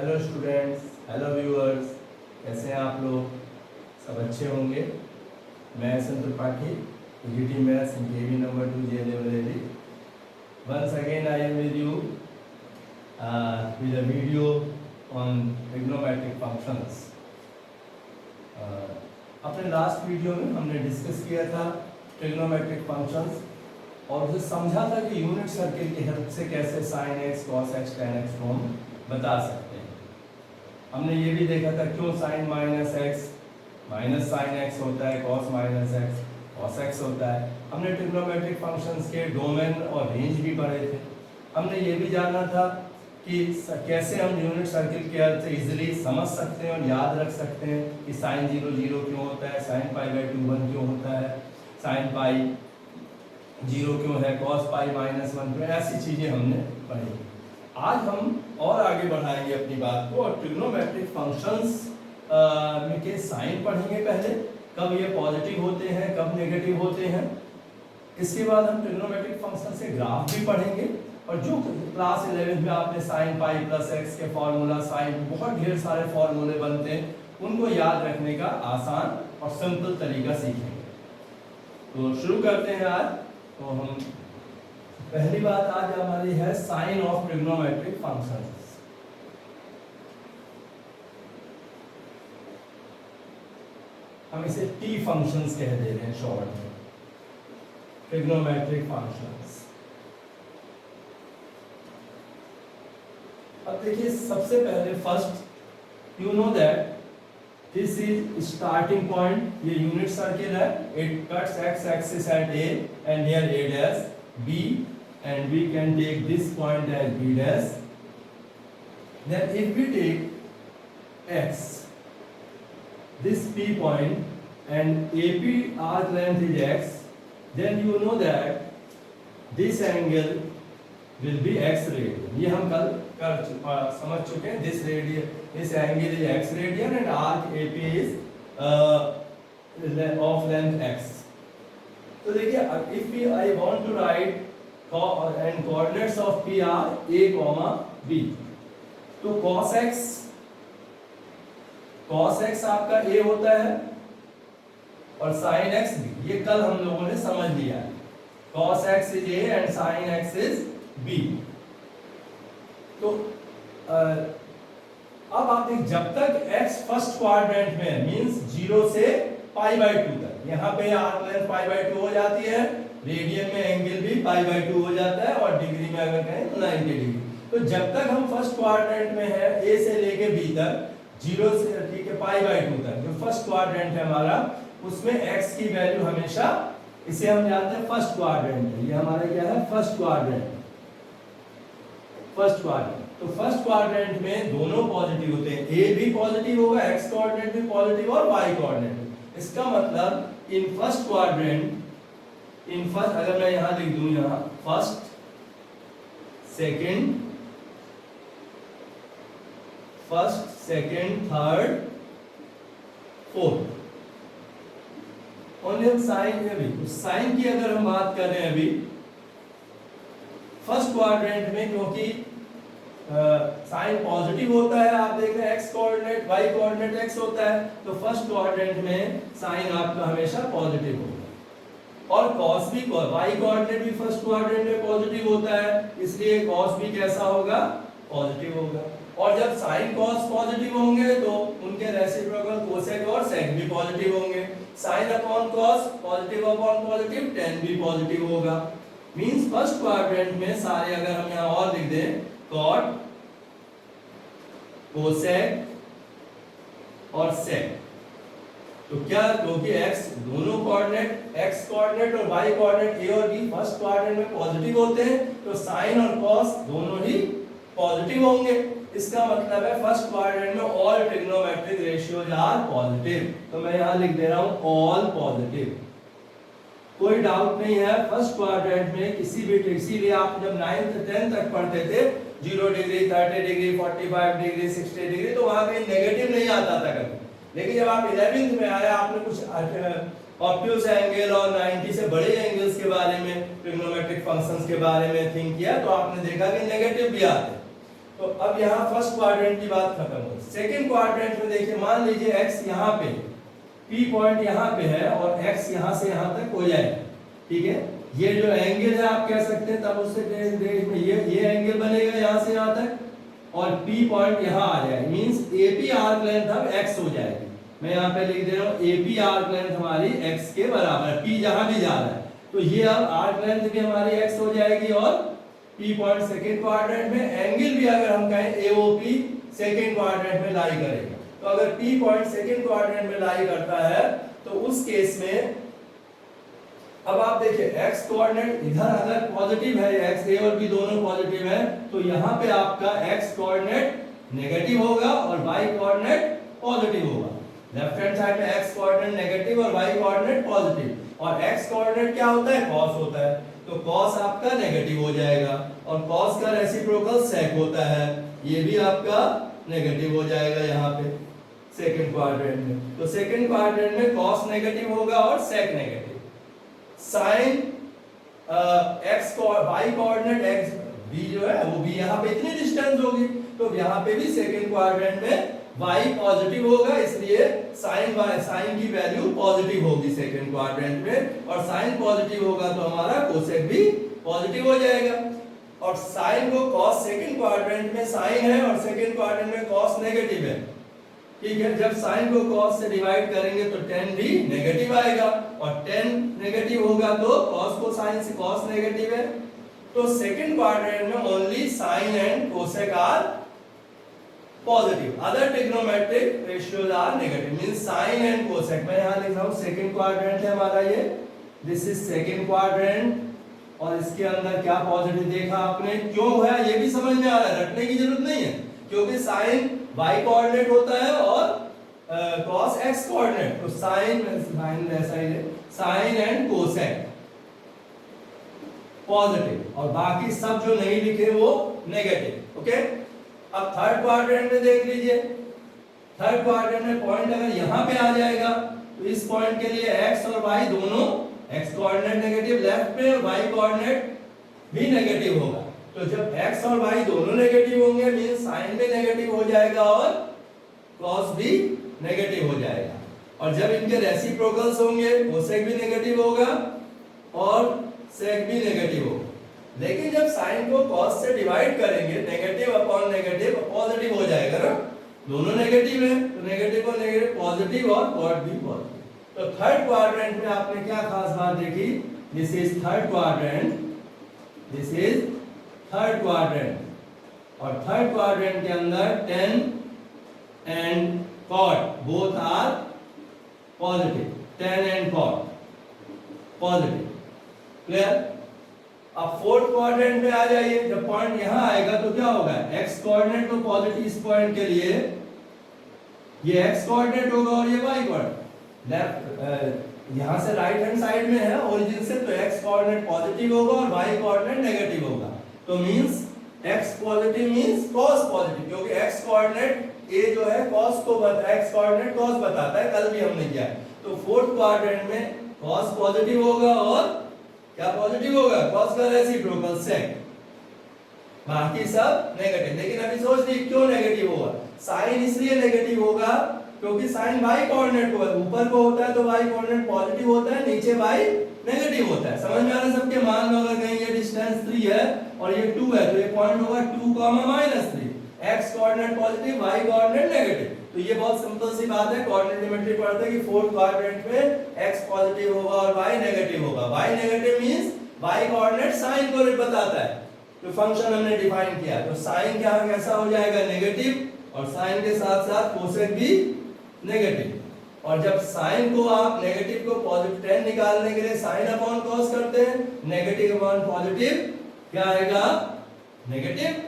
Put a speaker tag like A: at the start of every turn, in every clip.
A: Hello students, hello viewers, कैसे हैं आप लोग? सब अच्छे होंगे। मैं Santosh Pathi, PGT maths KV number 2 जे लेवल एडी। Once again I am with you with a video on trigonometric functions. अपने लास्ट वीडियो में हमने डिस्कस किया था ट्रिग्नोमेट्रिक फंक्शंस और उसे समझा था कि यूनिट सर्किल की हेल्प से कैसे sin x, cos x, tan x को हम बता सकते हैं। हमने ये भी देखा था क्यों sin minus x minus sine x होता है, cos minus x cos x होता है। हमने ट्रिग्नोमेट्रिक फंक्शंस के डोमेन और रेंज भी पढ़े थे। हमने ये भी जाना था कि कैसे हम यूनिट सर्किल के अर्थ से इजीली समझ सकते हैं और याद रख सकते हैं कि sin 0 0 क्यों होता है, sin पाई बाई 2 1 क्यों होता है, sin पाई 0 क्यों है, cos पाई माइनस 1 क्यों, ऐसी चीज़ें हमने पढ़ी। आज हम और आगे बढ़ाएंगे अपनी बात को और ट्रिग्नोमेट्रिक फंक्शंस में के साइन पढ़ेंगे। पहले कब ये पॉजिटिव होते हैं, कब नेगेटिव होते हैं। इसके बाद हम ट्रिग्नोमेट्रिक फंक्शन से ग्राफ भी पढ़ेंगे और जो क्लास 11 में आपने साइन पाई प्लस एक्स के फॉर्मूला, साइन बहुत ढेर सारे फॉर्मूले बनते हैं, उनको याद रखने का आसान और सिंपल तरीका सीखेंगे। तो शुरू करते हैं आज। तो हम पहली बात आज हमारी है साइन ऑफ ट्रिग्नोमेट्रिक फंक्शंस। हम इसे टी फंक्शंस कह दे रहे हैं शॉर्ट में, ट्रिग्नोमेट्रिक फंक्शंस। अब देखिए, सबसे पहले first you know that this is starting point, ये यूनिट सर्किल है, it cuts x axis at A and here A dash B and we can take this point as b dash. Then if we take x, this p point and AP arc length is x, then you know that this angle will be x radian. ये हम कल समझ चुके हैं। this angle is x radian and arc AP is of length x. तो देखिए, if I want to write and coordinates of P are a, b, तो cos x आपका a होता है और sin x b, ये कल हम लोगों ने समझ लिया है। cos x is a and sin x is b। तो अब आप देख, जब तक x फर्स्ट क्वाड्रेंट में है, मींस 0 से पाई बाई 2 तक, यहाँ पे आर्क लेंथ पाई बाई 2 हो जाती है, रेडियन में एंगल भी पाई बाई 2 हो जाता है और डिग्री में अगर कहें तो 90 डिग्री। तो जब तक हम फर्स्ट क्वाड्रेंट में है, ए से लेके बी तक, 0 से ठीक है पाई बाई 2 तक, जो फर्स्ट क्वाड्रेंट है हमारा, उसमें x की वैल्यू हमेशा, इसे हम जानते हैं फर्स्ट क्वाड्रेंट है, ये हमारा क्या है, फर्स्ट क्वाड्रेंट। तो फर्स्ट क्वाड्रेंट में दोनों पॉजिटिव होते हैं, ए भी पॉजिटिव होगा, x कोऑर्डिनेट भी पॉजिटिव और y कोऑर्डिनेट। इसका मतलब इन फर्स्ट क्वाड्रेंट, अगर मैं यहां लिख दूं, यहां first, second, third, fourth, only हम साइन है। अभी साइन की अगर हम बात कर रहे हैं, अभी फर्स्ट क्वाड्रेंट में, क्योंकि साइन पॉजिटिव होता है, आप देख रहे हैं x coordinate, y coordinate x होता है, तो फर्स्ट क्वाड्रेंट में साइन आपका हमेशा पॉजिटिव होगा। और cos भी, y कोऑर्डिनेट भी फर्स्ट क्वाड्रेंट में पॉजिटिव होता है, इसलिए cos भी कैसा होगा, पॉजिटिव होगा। और जब sin cos पॉजिटिव होंगे तो उनके रेसिप्रोकल cosec और sec भी पॉजिटिव होंगे। sin upon cos positive upon positive, tan भी पॉजिटिव होगा। मींस फर्स्ट क्वाड्रेंट में सारे, अगर हम यहां और लिख दें, cot, cosec और sec, तो क्या, क्योंकि x दोनों कोऑर्डिनेट, x कोऑर्डिनेट और y कोऑर्डिनेट a और b फर्स्ट क्वाड्रेंट में पॉजिटिव होते हैं, तो sin और cos दोनों ही पॉजिटिव होंगे। इसका मतलब है फर्स्ट क्वाड्रेंट में all trigonometric ratios are positive. तो मैं यहां लिख दे रहा हूं ऑल पॉजिटिव, कोई डाउट नहीं है। फर्स्ट क्वाड्रेंट में किसी भी, इसीलिए आप जब 9th 10th तक पढ़ते थे, 0 डिग्री, 30 डिग्री, 45 डिग्री, 60 डिग्री, तो वहां कहीं नेगेटिव नहीं आता था कभी। लेकिन जब आप 11th में आए, आपने कुछ ऑब्ट्यूज एंगल और 90 से बड़े एंगल्स के बारे में, ट्रिग्नोमेट्रिक फंक्शंस के बारे में थिंक किया, तो आपने देखा कि नेगेटिव भी आते हैं। तो अब यहाँ फर्स्ट क्वाड्रेंट की बात खत्म हो। सेकंड क्वाड्रेंट में देखिए, मान लीजिए x यहाँ पे, P पॉइंट यहाँ पे है और x यहाँ से यहाँ तक हो जाए, ठीक है। ये जो एंगल है आप कह सकते हैं, तब उससे ये एंगल बनेगा यहाँ से यहाँ तक, और P पॉइंट यहाँ आ जाए, मींस AP आर्क लेंथ अब x हो जाएगी। मैं यहाँ पे लिख दे रहा हूँ AP आर्क लेंथ हमारी x के बराबर है, P जहाँ भी जा रहा है, तो ये अब आर्क लेंथ भी हमारी x हो जाएगी, और P पॉइंट सेकंड क्वाड्रेंट में, एंगल भी अगर हम कहें AOP सेकंड क्वाड्रेंट में लाई करेगा। तो अगर P पॉइंट सेकंड क्वाड्रेंट में लाई करता है तो उस केस में अब आप देखिए x कोऑर्डिनेट इधर अगर पॉजिटिव है, x a और b दोनों पॉजिटिव है, तो यहाँ पे आपका x कोऑर्डिनेट नेगेटिव होगा और y कोऑर्डिनेट पॉजिटिव होगा। लेफ्ट हैंड साइड में x कोऑर्डिनेट नेगेटिव और y कोऑर्डिनेट पॉजिटिव, और x कोऑर्डिनेट क्या होता है, cos होता है, तो cos आपका नेगेटिव हो जाएगा, और cos का रेसिप्रोकल sec होता है, ये भी आपका नेगेटिव हो जाएगा यहाँ पे सेकंड क्वाड्रेंट में। तो सेकंड क्वाड्रेंट में cos नेगेटिव होगा और sec नेगेटिव। साइन x को y कोऑर्डिनेट x b जो है वो भी यहाँ पे इतनी डिस्टेंस होगी, तो यहाँ पे भी सेकंड क्वाड्रेंट में y पॉजिटिव होगा, इसलिए साइन की वैल्यू पॉजिटिव होगी सेकंड क्वाड्रेंट में, और साइन पॉजिटिव होगा तो हमारा कोसेक भी पॉजिटिव हो जाएगा। और साइन को cos सेकंड क्वाड्रेंट में साइन है और सेकंड क्वाड्रेंट में cos नेगेटिव है, ठीक है। जब साइन को cos से डिवाइड करेंगे तो tan भी नेगेटिव आएगा, और tan नेगेटिव होगा तो cos को साइन से cos नेगेटिव है, तो सेकंड क्वाड्रेंट में only sine and cosec are positive, other trigonometric ratios are negative, means sine and cosec. मैं यहां लिख रहा हूं सेकंड क्वाड्रेंट है हमारा ये, दिस इज सेकंड क्वाड्रेंट, और इसके अंदर क्या पॉजिटिव देखा आपने, क्यों है ये भी समझ में आ रहा है, रटने की जरूरत नहीं है, क्योंकि साइन y कोऑर्डिनेट होता है और cos x कोऑर्डिनेट, तो साइन ऐसा ही है, साइन एंड कोसेक पॉजिटिव, और बाकी सब जो नहीं लिखे वो नेगेटिव, ओके। अब थर्ड क्वाड्रेंट में देख लीजिए, थर्ड क्वाड्रेंट में पॉइंट अगर यहाँ पे आ जाएगा तो इस पॉइंट के लिए x और y दोनों, x कोऑर्डिनेट नेगेटिव लेफ्ट पे और y कोऑर्डिनेट भी नेगेटिव होगा, तो जब x और y दोनों नेगेटिव होंगे मींस साइन भी नेगेटिव हो जाएगा और cos भी नेगेटिव हो जाएगा, और जब इनके रेसिप्रोकल्स होंगे कोसेक भी नेगेटिव होगा और sec भी नेगेटिव होगा। लेकिन जब साइन को cos से डिवाइड करेंगे नेगेटिव अपॉन नेगेटिव पॉजिटिव हो जाएगा ना, दोनों नेगेटिव है तो नेगेटिव और नेगेटिव पॉजिटिव और cot भी पॉजिटिव। तो थर्ड क्वाड्रेंट में आपने क्या खास बात देखी, this is third quadrant, this is third quadrant, और थर्ड क्वाड्रेंट के अंदर tan and cot both are positive, tan and cot positive, clear. अब फोर्थ क्वाड्रेंट में आ जाइए, जब पॉइंट यहां आएगा तो क्या होगा, x कोऑर्डिनेट तो पॉजिटिव इस पॉइंट के लिए, ये x कोऑर्डिनेट होगा और ये y कोऑर्डिनेट, लेफ्ट यहां से राइट हैंड साइड में है ओरिजिन से, तो x कोऑर्डिनेट पॉजिटिव होगा और y कोऑर्डिनेट नेगेटिव होगा, तो means x positive means cos positive, क्योंकि x कोऑर्डिनेट a जो है cos को x कोऑर्डिनेट cos बताता है, कल भी हमने किया, तो फोर्थ क्वाड्रेंट में cos पॉजिटिव होगा और क्या पॉजिटिव होगा, cos का रेसिप्रोकल sec, बाकी सब नेगेटिव। लेकिन अभी सोच लीजिए क्यों नेगेटिव होगा, साइन इसलिए नेगेटिव होगा क्योंकि साइन y कोऑर्डिनेट को ऊपर को होता है तो y कोऑर्डिनेट पॉजिटिव होता है, नीचे y नेगेटिव होता है, समझ में आ रहा है सबके। मान लो अगर कहीं ये डिस्टेंस 3 है और ये 2 है, तो ये पॉइंट होगा 2, -3, x coordinate positive y coordinate negative, तो ये बहुत सिंपल सी बात है, कोऑर्डिनेट ज्योमेट्री पढ़ते हैं कि फोर्थ क्वाड्रेंट में x पॉजिटिव होगा और y नेगेटिव होगा, y negative means y coordinate sine को बताता है, तो फंक्शन हमने डिफाइन किया, तो साइन क्या कैसा हो जाएगा, नेगेटिव, और साइन के साथ साथ कोसेक भी नेगेटिव, और जब साइन को आप नेगेटिव को पॉजिटिव tan निकालने के लिए साइन अपॉन cos करते हैं, नेगेटिव अपॉन पॉजिटिव क्या आएगा, नेगेटिव,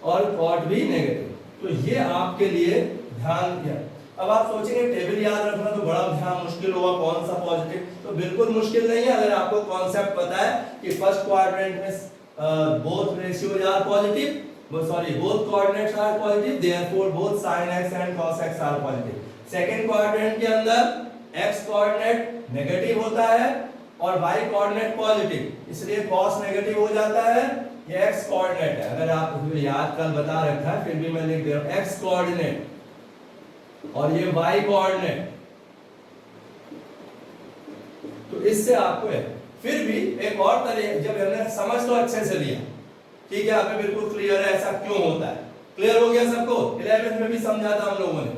A: और cot भी नेगेटिव, तो ये आपके लिए ध्यान दिया। अब आप सोचेंगे टेबल याद रखना तो बड़ा ध्यान मुश्किल होगा, कौन सा पॉजिटिव, तो बिल्कुल मुश्किल नहीं है अगर आपको कॉन्सेप्ट पता है कि फर्स्ट क्वाड्रेंट में both ratios are positive, both coordinates are positive, therefore both sin x and cos x are positive। Second quadrant के अंदर x कोऑर्डिनेट नेगेटिव होता है और y कोऑर्डिनेट पॉजिटिव, इसलिए cos नेगेटिव हो जाता है। ये x कोऑर्डिनेट है, अगर आप याद कल बता रखा है फिर भी मैं लिख दे रहा हूं, x कोऑर्डिनेट और ये y कोऑर्डिनेट। तो इससे आपको है, फिर भी एक और तरह, जब हमने समझ तो अच्छे से लिया, ठीक है, हमें बिल्कुल क्लियर है ऐसा क्यों होता है, क्लियर हो गया सबको, 11th में भी समझा था हम लोगों ने,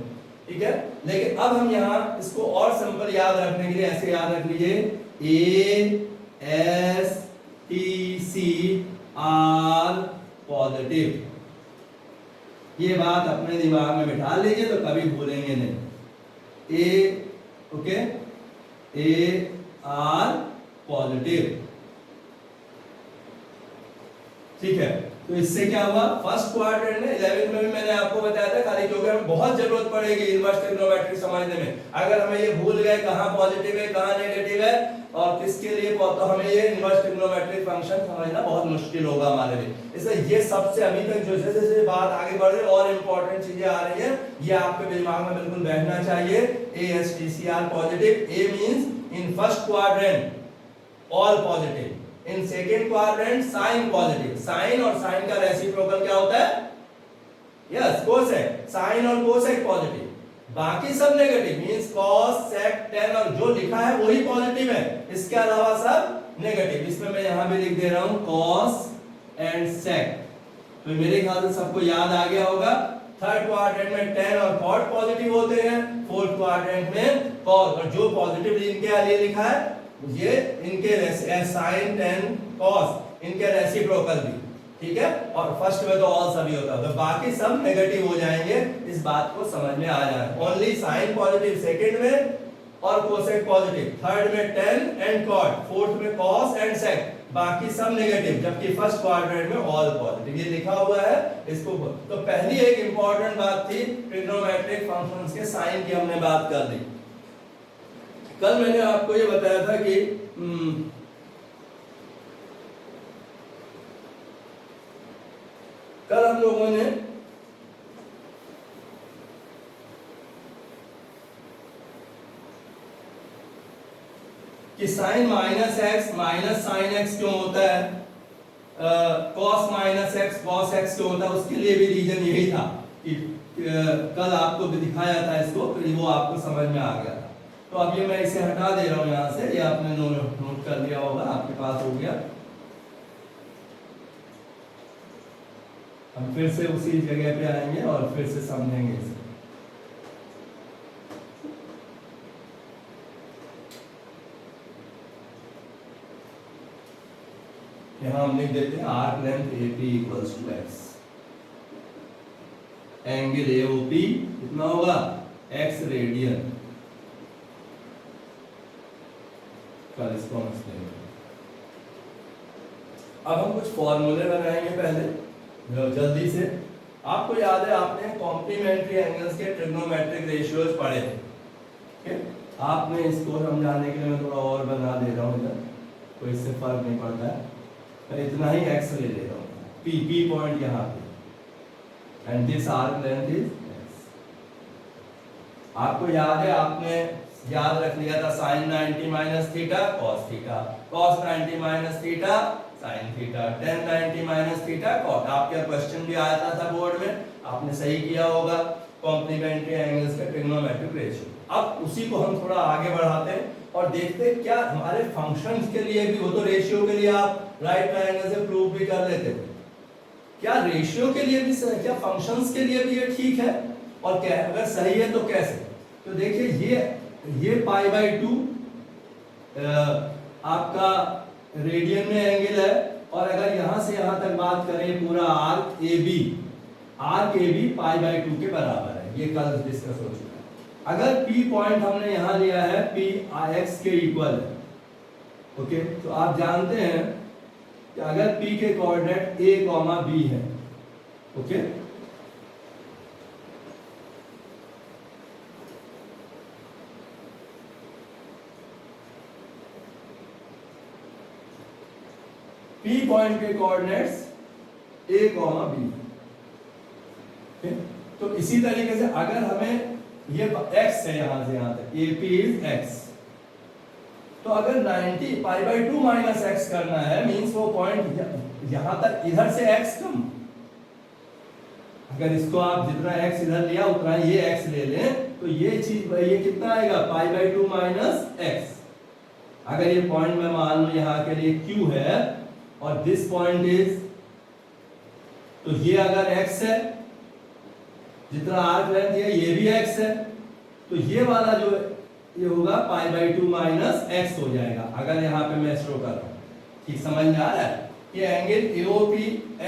A: ठीक है। लेकिन अब हम यहाँ इसको और सिंपल याद रखने के लिए ऐसे याद रख लीजिए, A S T C R positive. ये बात अपने दिमाग में बिठा लीजिए तो कभी भूलेंगे नहीं। ओके, A R पॉजिटिव, ठीक है। तो इससे क्या हुआ, फर्स्ट क्वाड्रेंट में 11th में भी मैंने आपको बताया था, खाली क्योंकि हमें बहुत जरूरत पड़ेगी इनवर्स ट्रिग्नोमेट्री समझने में। अगर हमें ये भूल गए कहां पॉजिटिव है कहां नेगेटिव है और किसके लिए, तो हमें ये इनवर्स ट्रिग्नोमेट्रिक फंक्शन समझना बहुत मुश्किल होगा हमारे लिए। इसलिए ये सबसे अभी तक जो जैसे जैसे बात आगे बढ़ रही है और इंपॉर्टेंट चीजें आ रही है, ये आपके दिमाग में बिल्कुल बैठना चाहिए। ASTCR positive, A means in first quadrant all positive, in second quadrant sine positive. Sine और साइन का रेसिप्रोकल क्या होता है, यस कोसेक, साइन और कोसेक पॉजिटिव, बाकी सब negative means cos sec tan, और जो लिखा है वही पॉजिटिव है, इसके अलावा सब नेगेटिव। इसमें मैं यहां भी लिख दे रहा हूं cos एंड sec। तो मेरे ख्याल से सबको याद आ गया होगा। थर्ड क्वाड्रेंट में tan और cot पॉजिटिव होते हैं, फोर्थ क्वाड्रेंट में cos, और जो पॉजिटिव इनके लिए लिखा है ये इनके sin tan cos इनके रेसिप्रोकल भी, ठीक है। और फर्स्ट में तो ऑल सभी होता है, तो बाकी सब नेगेटिव हो जाएंगे, इस बात को समझ में आ जाए। ओनली साइन पॉजिटिव सेकंड में और कोसेक पॉजिटिव, थर्ड में tan एंड cot, फोर्थ में cos एंड sec, बाकी सब नेगेटिव, जबकि फर्स्ट क्वाड्रेंट में ऑल पॉजिटिव, ये लिखा हुआ है इसको। तो पहली एक इंपॉर्टेंट बात थी ट्रिग्नोमेट्रिक फंक्शंस के साइन की, हमने बात कर ली। कल मैंने आपको ये बताया था कि कल हम लोगों ने कि sine minus x minus sine x क्यों होता है, cos minus x cos x क्यों होता है, उसके लिए भी रीजन यही था कि कल आपको भी दिखाया था इसको, तो वो आपको समझ में आ गया था। तो अब ये मैं इसे हटा दे रहा हूं यहां से, ये आपने नोट कर लिया होगा, आपके पास हो गया। हम फिर से उसी जगह पे आएंगे और फिर से समझेंगे इसे। यहां हम लिख देते हैं arc length AP equals to x, angle AOP कितना होगा, x रेडियन। कल इसको हम एक्सप्लेन करेंगे। अब हम कुछ फॉर्मूले बनाएंगे पहले जल्दी से। आपको याद है आपने कॉम्प्लीमेंट्री एंगल्स के ट्रिग्नोमेट्रिक रेशियोज पढ़े थे, ठीक है। आपने इसको समझाने के लिए मैं थोड़ा और बना दे रहा हूँ इधर, कोई इससे फर्क नहीं पड़ता है, मैं इतना ही x ले ले रहा हूँ, P पॉइंट यहाँ पे, and this arc length is x। आपको याद है आपने याद रख लिया था sin 90 minus theta cos theta, cos 90 minus theta sin theta, tan 90 minus theta cot। आपका क्वेश्चन भी आया था बोर्ड में, आपने सही किया होगा, कॉम्प्लीमेंट्री एंगल्स का ट्रिग्नोमेट्रिक रेशियो। अब उसी को हम थोड़ा आगे बढ़ाते हैं और देखते हैं क्या हमारे फंक्शंस के लिए भी, वो तो रेशियो के लिए आप राइट ट्रायंगल से प्रूव भी कर लेते थे, क्या रेशियो के लिए भी, क्या फंक्शंस के लिए भी ये ठीक है, और क्या अगर सही है तो कैसे। तो देखिए ये π/2 आपका रेडियन में एंगल है, और अगर यहां से यहां तक बात करें पूरा आर्क AB π/2 के बराबर है, ये कल डिस्कस हो चुका है। अगर P पॉइंट हमने यहां लिया है P x के इक्वल है, ओके, तो आप जानते हैं कि अगर P के कोऑर्डिनेट a, b है, ओके, P पॉइंट के कोऑर्डिनेट्स a, b, तो इसी तरीके से अगर हमें ये x है यहां से यहां तक, AP इज x, तो अगर 90 पाई बाई 2 माइनस एक्स करना है मीन्स वो पॉइंट यहां तक इधर से एक्स कम, अगर इसको आप जितना एक्स इधर लिया उतना ये एक्स ले लें तो ये चीज ये कितना आएगा पाई बाई 2 माइनस एक्स। अगर ये पॉइंट मैं मान लूं यहां के लिए Q है और दिस पॉइंट इज, तो ये अगर x है जितना आर्क लेंथ है ये भी x है, तो ये वाला जो ये होगा पाई बाई 2 माइनस एक्स हो जाएगा। अगर यहाँ पे मैं शो कर रहा हूँ, ठीक समझ में आ रहा है? ये एंगल AOP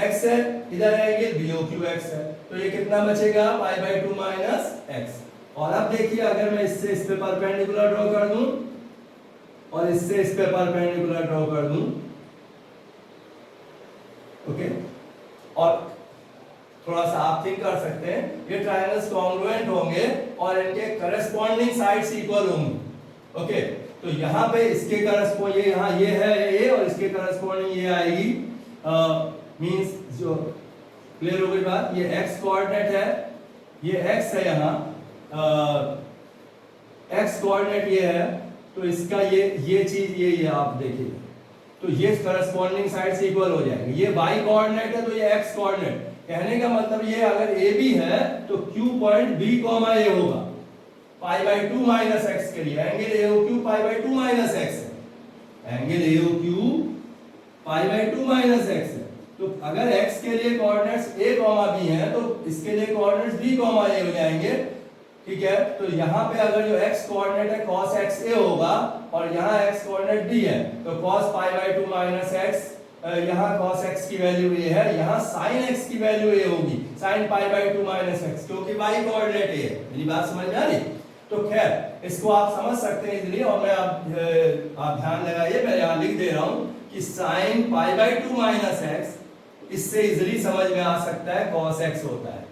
A: x है, इधर एंगल BOQ x है, तो ये कितना बचेगा पाई बाई 2 माइनस एक्स। और अब देखिए अगर मैं इससे इस पे परपेंडिकुलर ड्रॉ कर दूं और इससे इस पे परपेंडिकुलर ड्रॉ कर दूं, ओके, और थोड़ा सा आप थिंक कर सकते हैं ये ट्रायंगल्स कॉन्ग्रुएंट होंगे और इनके करस्पॉन्डिंग साइड्स इक्वल होंगी, ओके। तो यहाँ पे इसके करस्पॉन्ड ये यहाँ ये है ए और इसके करस्पॉन्डिंग ये आएगी, मींस जो क्लियर हो गई बात, ये x कोऑर्डिनेट है, ये x है यहाँ, x कोऑर्डिनेट ये है, तो इसका ये चीज ये आप देखिए, तो ये करस्पॉन्डिंग साइड्स इक्वल हो जाएंगे। ये y कोऑर्डिनेट है तो ये x कोऑर्डिनेट, कहने का मतलब ये अगर AB है तो Q point B comma A होगा पाई बाई 2 माइनस एक्स के लिए। Angle AOQ pi by 2 minus x है, angle AOQ pi by 2 minus x है। तो अगर x के लिए कोऑर्डिनेट्स a कॉमा b हैं तो इसके लिए कोऑर्डिनेट्स b कॉमा a हो जाएंगे, ठीक है। तो यहाँ पे अगर जो x कोऑर्डिनेट है cos x a होगा और यहाँ x कोऑर्डिनेट b है तो cos pi by 2 minus x, यहाँ cos x की वैल्यू a है, यहाँ sin x की वैल्यू a होगी, sin pi by 2 minus x, क्योंकि y कोऑर्डिनेट a है। मेरी बात समझ में आ रही? तो खैर इसको आप समझ सकते हैं इजीली, और मैं आप ध्यान लगाइए मैं यहाँ लिख दे रहा हूँ कि sin pi by 2 minus x, इससे इजीली समझ में आ सकता है cos x होता है।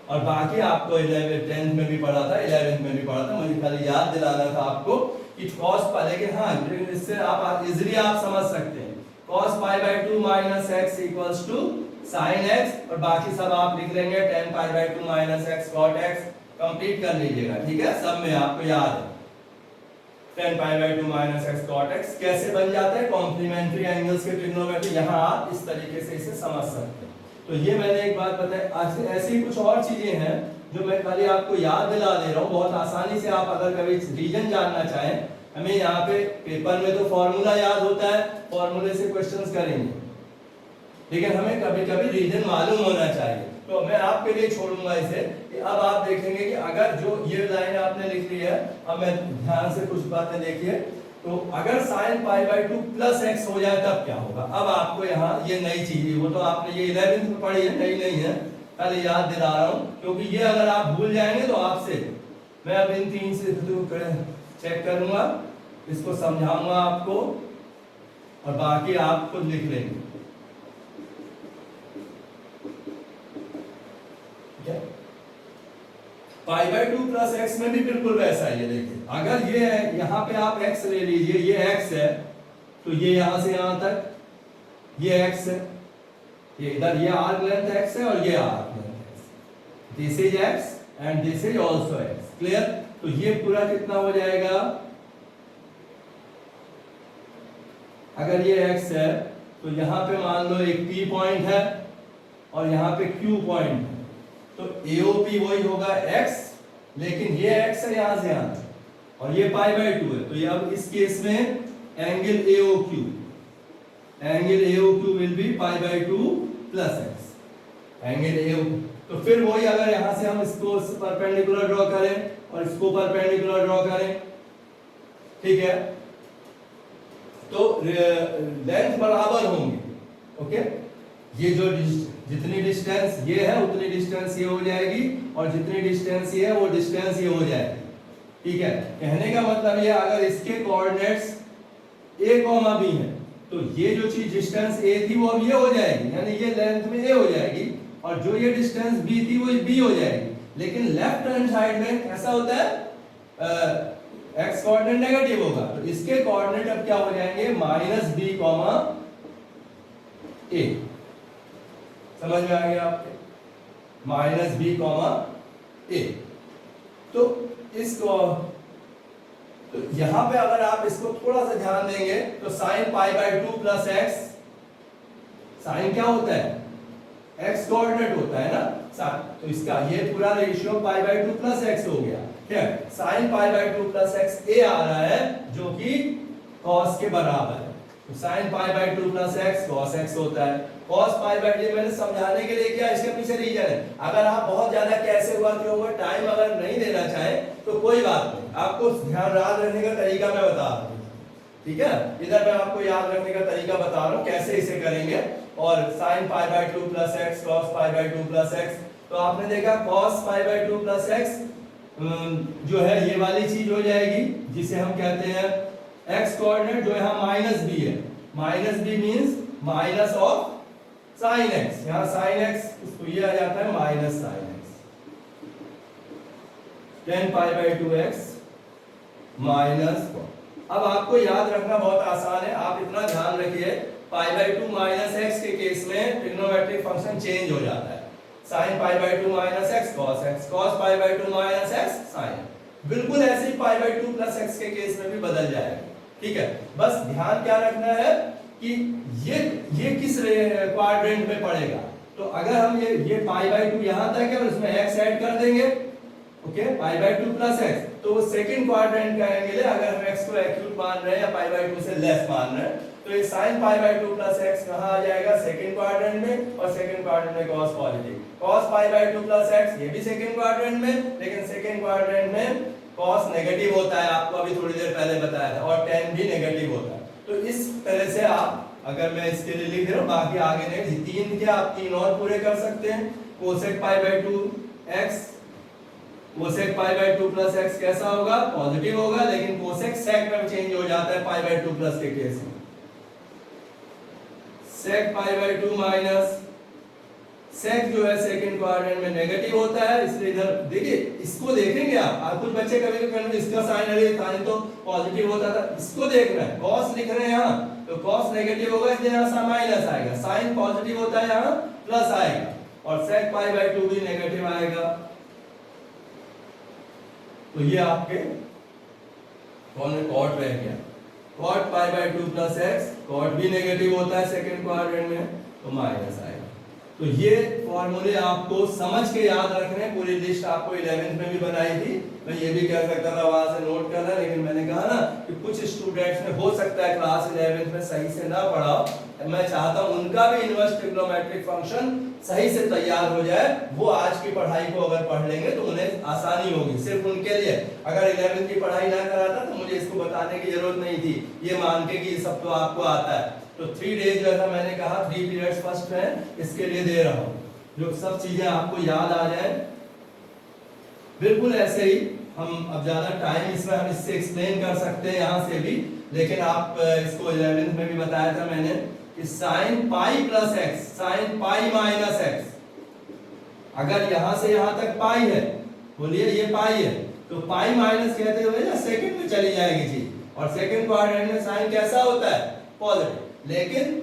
A: और बाकी आपको 10th में भी पढ़ा था, 11th में भी पढ़ा था, मुझे खाली याद दिलाना था आपको कि cos पाई, लेकिन हाँ इससे आप इजीली आप समझ सकते हैं cos pi by 2 minus x equals to sin x, और बाकी सब आप लिख लेंगे tan pi by 2 minus x cot x, complete कर लीजिएगा, ठीक है। सब में आपको याद है tan pi by 2 minus x cot x कैसे बन जाता है कॉम्प्लीमेंट्री एंगल्स के ट्रिग्नोमेट्री, यहाँ आप इस तरीके से इसे समझ सकते हैं। तो ये मैंने एक बात बताई, ऐसी कुछ और चीजें हैं जो मैं खाली आपको याद दिला दे रहा हूँ, बहुत आसानी से आप अगर कभी रीजन जानना चाहें, हमें यहाँ पे पेपर में तो फॉर्मूला याद होता है, फॉर्मूले से क्वेश्चंस करेंगे, लेकिन हमें कभी कभी रीजन मालूम होना चाहिए। तो मैं आपके लिए छोड़ूंगा इसे कि अब आप देखेंगे कि अगर जो ये लाइन आपने लिख ली है, अब मैं ध्यान से कुछ बातें देखिए, तो अगर sin pi by 2 plus x हो जाए तब क्या होगा। अब आपको यहाँ ये नई चीज, वो तो आपने ये 11th में पढ़ी है, नई नहीं है, कल याद दिला रहा हूँ, क्योंकि ये अगर आप भूल जाएंगे तो आपसे मैं अब इन 3 से चेक करूंगा, इसको समझाऊंगा आपको, और बाकी आप खुद लिख लेंगे, पाई बाई 2 प्लस एक्स में भी बिल्कुल वैसा ही है। देखिए अगर ये है, यहाँ पे आप x ले लीजिए, ये x है, तो ये यहाँ से यहाँ तक ये x है, ये इधर ये आर्क लेंथ x है और ये arc length x, this is x and this is also x, clear. तो ये पूरा कितना हो जाएगा, अगर ये x है तो यहाँ पे मान लो एक P पॉइंट है और यहाँ पे Q पॉइंट है, तो AOP वही होगा x, लेकिन ये x है यहाँ से यहाँ और ये पाई बाई 2 है, तो ये अब इस केस में angle AOQ will be pi by 2 plus x, angle AOQ। तो फिर वही अगर यहाँ से हम इसको परपेंडिकुलर ड्रॉ करें और इसको परपेंडिकुलर ड्रॉ करें, ठीक है, तो लेंथ बराबर होंगे, ओके। ये जो जितनी डिस्टेंस ये है उतनी डिस्टेंस ये हो जाएगी, और जितनी डिस्टेंस ये है वो डिस्टेंस ये हो जाएगी, ठीक है। कहने का मतलब ये अगर इसके कोऑर्डिनेट्स a कॉमा b है तो ये जो चीज डिस्टेंस a थी वो अब ये हो जाएगी, यानी ये लेंथ में a हो जाएगी, और जो ये डिस्टेंस b थी वो b हो जाएगी। लेकिन लेफ्ट हैंड साइड में कैसा होता है, x कोऑर्डिनेट नेगेटिव होगा, तो इसके कोऑर्डिनेट अब क्या हो जाएंगे माइनस b कॉमा a, समझ में आ गया आपके, माइनस बी कॉमा ए। तो तो यहां पे अगर आप इसको थोड़ा सा ध्यान देंगे तो sine pi by 2 plus x, sine क्या होता है, एक्स कोऑर्डिनेट होता है ना, तो इसका ये पूरा ratio pi by 2 plus x हो गया। ठीक है, sine pi by 2 plus x ए आ रहा है जो कि कॉस के बराबर है। तो sine pi by 2 plus x cos x होता है। कॉस पाई बाय, ये मैंने समझाने के लिए किया, इसके पीछे रीजन है। अगर आप बहुत ज्यादा कैसे हुआ क्यों हुआ टाइम अगर नहीं देना चाहे तो कोई बात नहीं, आपको ध्यान याद रखने का तरीका मैं बता रहा हूँ। ठीक है, इधर मैं आपको याद रखने का तरीका बता रहा हूँ कैसे इसे करेंगे। और sign pi by 2 plus x cos pi by 2 plus x, तो आपने देखा cos pi by 2 plus x जो है ये वाली चीज हो जाएगी जिसे हम कहते हैं एक्स कोऑर्डिनेट, जो यहाँ माइनस बी है। Minus B means minus of sine x, यहाँ साइन एक्स उसको ये आ जाता है minus sine x, 10 pi by 2x minus. अब आपको याद रखना बहुत आसान है, आप इतना ध्यान रखिए पाई बाय 2 माइनस एक्स के केस में ट्रिग्नोमेट्रिक फंक्शन चेंज हो जाता है। Sine pi by 2 minus x cos x, cos pi by 2 minus x sine, बिल्कुल ऐसे ही पाई बाय 2 प्लस एक्स के केस में भी बदल जाएगा। ठीक है, बस ध्यान क्या रखना है कि ये किस क्वाड्रेंट में पड़ेगा। तो अगर हम ये पाई बाय 2 यहां तक है और इसमें x ऐड कर देंगे, okay, pi by 2 plus x, तो वो सेकंड क्वाड्रेंट का एंगल है। अगर हम x को एक्यूट मान रहे हैं या पाई बाय 2 से लेस मान रहे हैं, तो ये sin pi by 2 plus x कहां आ जाएगा, सेकंड क्वाड्रेंट में, और सेकंड क्वाड्रेंट में cos positive. cos pi by 2 plus x ये भी सेकंड क्वाड्रेंट में, लेकिन सेकंड क्वाड्रेंट में cos नेगेटिव होता है, आपको अभी थोड़ी देर पहले बताया था, और tan भी नेगेटिव होता है। तो इस तरह से आप, अगर मैं इसके लिए लिख दे रहा हूं, बाकी आगे नहीं, तीन क्या आप तीन और पूरे कर सकते हैं। Cosec pi by 2x, cosec pi by 2 plus x कैसा होगा, पॉजिटिव होगा, लेकिन कोसेक सेक में चेंज हो जाता है पाई बाय 2 प्लस के केस में। सेक पाई बाय 2 माइनस, सेक जो है सेकंड क्वाड्रेंट में नेगेटिव होता है, इसलिए इधर देखिए, इसको देखेंगे आप कुछ बच्चे कभी कभी इसका साइन है, साइन तो पॉजिटिव होता था, इसको देखना है। cos लिख रहे हैं यहाँ, तो cos नेगेटिव होगा, इसलिए यहाँ माइनस आएगा, साइन पॉजिटिव होता है यहाँ प्लस आएगा, और sec पाई बाय 2 भी नेगेटिव आएगा। तो ये आपके कौन कॉट रह गया, cot pi by 2 plus x, cot भी नेगेटिव होता है सेकंड क्वाड्रेंट में, तो माइनस आएगा। तो ये फॉर्मूले आपको समझ के याद रखने, पूरी लिस्ट आपको 11th में भी बनाई थी, मैं ये भी कह सकता था वहां से नोट करना, लेकिन मैंने कहा ना कि कुछ स्टूडेंट्स ने हो सकता है क्लास 11th में सही से ना पढ़ा, मैं चाहता हूं उनका भी इनवर्स ट्रिग्नोमेट्रिक फंक्शन सही से तैयार हो जाए। वो आज की पढ़ाई को अगर पढ़ लेंगे तो उन्हें आसानी होगी, सिर्फ उनके लिए। अगर 11th की पढ़ाई ना कराता तो मुझे इसको बताने की जरूरत नहीं थी, ये मान के कि ये सब तो आपको आता है। तो 3 डेज जैसा मैंने कहा 3 पीरियड्स फर्स्ट में इसके लिए दे रहा हूँ, जो सब चीजें आपको याद आ जाए। बिल्कुल ऐसे ही हम अब ज्यादा टाइम इसमें हम इससे एक्सप्लेन कर सकते हैं यहाँ से भी, लेकिन आप इसको 11th में भी बताया था मैंने कि sine pi plus x, sign pi minus x, अगर यहाँ से यहाँ तक पाई है, बोलिए ये पाई है, तो पाई माइनस कहते हुए ना सेकंड में चली जाएगी चीज, और सेकंड क्वाड्रेंट में साइन कैसा होता है, पॉजिटिव। लेकिन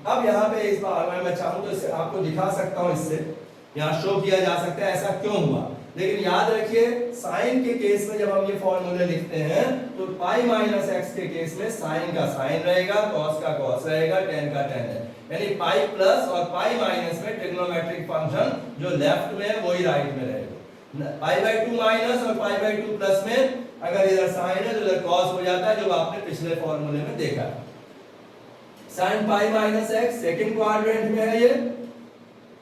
A: अब यहाँ पे इस बार अगर मैं चाहूँ तो इसे आपको दिखा सकता हूँ, इससे यहाँ शो किया जा सकता है ऐसा क्यों हुआ। लेकिन याद रखिए साइन के केस में जब हम ये फॉर्मूले लिखते हैं तो पाई माइनस एक्स के केस में साइन का साइन रहेगा, कॉस का कॉस रहेगा, टेन का टेन है, यानी पाई प्लस और पाई माइनस में ट्रिग्नोमेट्रिक फंक्शन जो लेफ्ट में है वही राइट में रहेगा। पाई बाय 2 माइनस और पाई बाय 2 प्लस में अगर इधर साइन है तो इधर कॉस हो जाता है, जो आपने पिछले फॉर्मूले में देखा है। Sine pi minus x second quadrant में है, ये